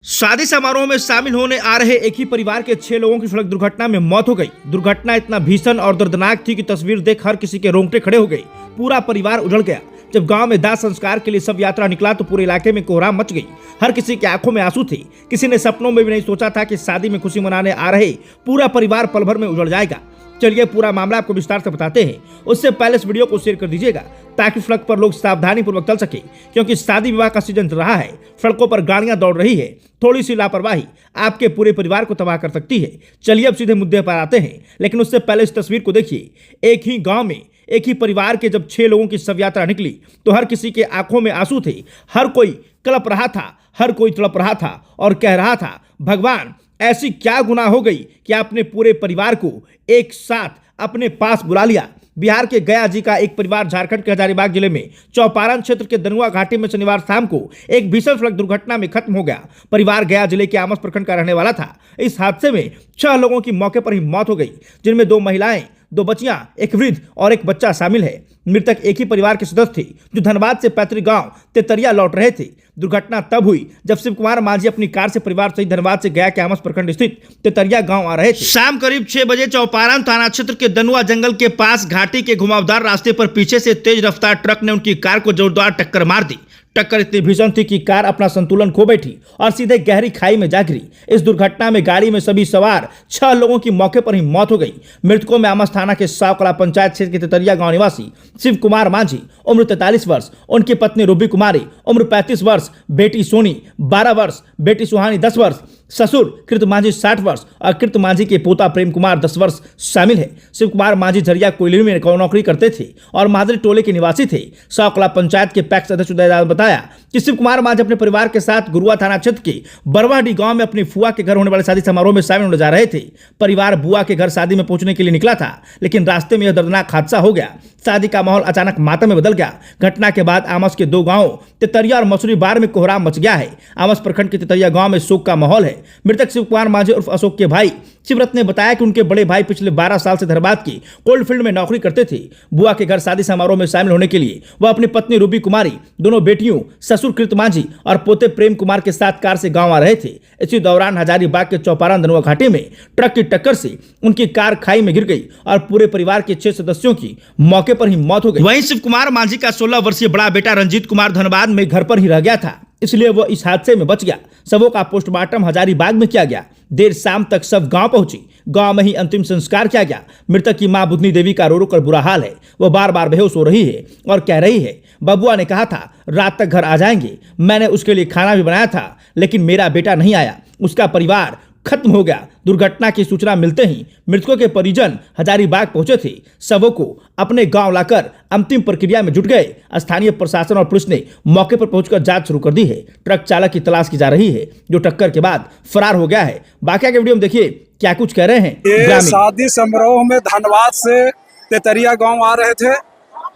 शादी समारोह में शामिल होने आ रहे एक ही परिवार के 6 लोगों की सड़क दुर्घटना में मौत हो गई। दुर्घटना इतना भीषण और दर्दनाक थी कि तस्वीर देख हर किसी के रोंगटे खड़े हो गए। पूरा परिवार उजड़ गया। जब गांव में दाह संस्कार के लिए सब यात्रा निकला तो पूरे इलाके में कोहराम मच गई। हर किसी की आंखों में आंसू थे। किसी ने सपनों में भी नहीं सोचा था कि शादी में खुशी मनाने आ रहे पूरा परिवार पल भर में उजड़ जाएगा। चलिए पूरा मामला आपको विस्तार से बताते हैं। उससे पहले इस वीडियो को शेयर कर दीजिएगा ताकि सड़क पर लोग सावधानी पूर्वक चल सके, क्योंकि शादी विवाह का सीजन चल रहा है। सड़कों पर गाड़ियां दौड़ रही है। थोड़ी सी लापरवाही आपके पूरे परिवार को तबाह कर सकती है। चलिए अब सीधे मुद्दे पर आते हैं, लेकिन उससे पहले इस तस्वीर को देखिए। एक ही गांव में एक ही परिवार के जब 6 लोगों की शव यात्रा निकली तो हर किसी के आंखों में आंसू थे। हर कोई कलप रहा था, हर कोई तड़प रहा था और कह रहा था, भगवान ऐसी क्या गुनाह हो गई कि आपने पूरे परिवार को एक साथ अपने पास बुला लिया। बिहार के गया जी का एक परिवार झारखंड के हजारीबाग जिले में चौपारण क्षेत्र के दनुआ घाटी में शनिवार शाम को एक भीषण सड़क दुर्घटना में खत्म हो गया। परिवार गया जिले के आमस प्रखंड का रहने वाला था। इस हादसे में 6 लोगों की मौके पर ही मौत हो गई, जिनमें 2 महिलाएं, 2 बच्चियां, एक वृद्ध और एक बच्चा शामिल है। मृतक एक ही परिवार के सदस्य थे जो धनबाद से पैतृक गांव तेतरिया लौट रहे थे। दुर्घटना तब हुई जब शिव कुमार मांझी अपनी कार से परिवार सहित धनबाद से गया के आमस प्रखंड स्थित तेतरिया गांव आ रहे थे। शाम करीब 6 बजे चौपारण थाना क्षेत्र के दनुआ जंगल के पास घाटी के घुमावदार रास्ते पर पीछे से तेज रफ्तार ट्रक ने उनकी कार को जोरदार टक्कर मार दी। टक्कर इतनी भीषण थी कि कार अपना संतुलन खो बैठी और सीधे गहरी खाई में जा गिरी। इस दुर्घटना में गाड़ी में सभी सवार 6 लोगों की मौके पर ही मौत हो गई। मृतकों में आमस थाना के सावकला पंचायत क्षेत्र के तेतरिया गांव निवासी शिव कुमार मांझी उम्र 43 वर्ष, उनकी पत्नी रूबी कुमारी उम्र 35 वर्ष, बेटी सोनी 12 वर्ष, बेटी सुहानी 10 वर्ष, ससुर कृत मांझी 60 वर्ष और कृत मांझी के पोता प्रेम कुमार 10 वर्ष शामिल है। शिव कुमार मांझी झरिया कोयली में नौकरी करते थे और महादरी टोले के निवासी थे। सावकला पंचायत के पैक्स अध्यक्ष उदयलाल ने बताया कि शिव कुमार मांझी अपने परिवार के साथ गुरुआ थाना क्षेत्र के बरवाडी गांव में अपनी फुआ के घर होने वाले शादी समारोह में शामिल होने जा रहे थे। परिवार बुआ के घर शादी में पहुंचने के लिए निकला था, लेकिन रास्ते में यह दर्दनाक हादसा हो गया। शादी का माहौल अचानक मातम में बदल गया। घटना के बाद आमस के 2 गांवों तेतरिया और मसूरी बार में कोहराम मच गया है। आमस प्रखंड के तेतरिया गांव में शोक का माहौल है। मृतक शिव कुमार मांझी उर्फ अशोक के भाई शिवरत ने बताया कि उनके बड़े भाई पिछले 12 साल से धनबाद की कोल्ड फील्ड में नौकरी करते थे। बुआ के घर शादी समारोह में शामिल होने के लिए वह अपनी पत्नी रूबी कुमारी, दोनों बेटियों ससुर कृत मांझी और पोते प्रेम कुमार के साथ कार से गांव आ रहे थे। इसी दौरान हजारीबाग के चौपारण दनुआ घाटी में ट्रक की टक्कर से उनकी कार खाई में गिर गई और पूरे परिवार के 6 सदस्यों की मौके पर ही मौत हो गई। वहीं शिव कुमार मांझी का 16 वर्षीय बड़ा बेटा रंजीत कुमार धनबाद में घर पर ही रह गया था, इसलिए वह इस हादसे में बच गया। शवों का पोस्टमार्टम हजारीबाग में किया गया। देर शाम तक शव गांव पहुंची। गांव में ही अंतिम संस्कार किया गया। मृतक की मां बुधनी देवी का रो रो कर बुरा हाल है। वह बार बार बेहोश हो रही है और कह रही है, बबुआ ने कहा था रात तक घर आ जाएंगे। मैंने उसके लिए खाना भी बनाया था, लेकिन मेरा बेटा नहीं आया। उसका परिवार खत्म हो गया। दुर्घटना की सूचना मिलते ही मृतकों के परिजन हजारीबाग पहुंचे थे। शवों को अपने गांव लाकर अंतिम प्रक्रिया में जुट गए। स्थानीय प्रशासन और पुलिस ने मौके पर पहुंचकर जांच शुरू कर दी है। ट्रक चालक की तलाश की जा रही है, जो टक्कर के बाद फरार हो गया है। बाकी के वीडियो में देखिए क्या कुछ कह रहे हैं। ये शादी समारोह में धनबाद से तेतरिया गाँव आ रहे थे।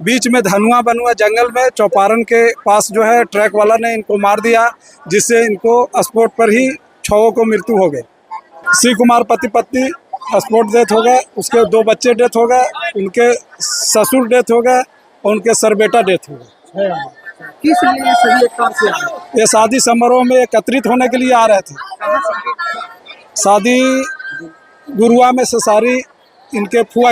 बीच में धनुआ बनुआ जंगल में चौपारण के पास जो है ट्रक वाला ने इनको मार दिया, जिससे इनको स्पॉट पर ही 6 को मृत्यु हो गई। शिव कुमार पति पत्नी स्पॉट डेथ हो गए, उसके 2 बच्चे डेथ हो गए, उनके ससुर डेथ हो गए और उनके सर बेटा डेथ हो गए। किस लिए सही एक कार से ये शादी समारोह में एकत्रित होने के लिए आ रहे थे। शादी गुरुआ में से सारी इनके फुआ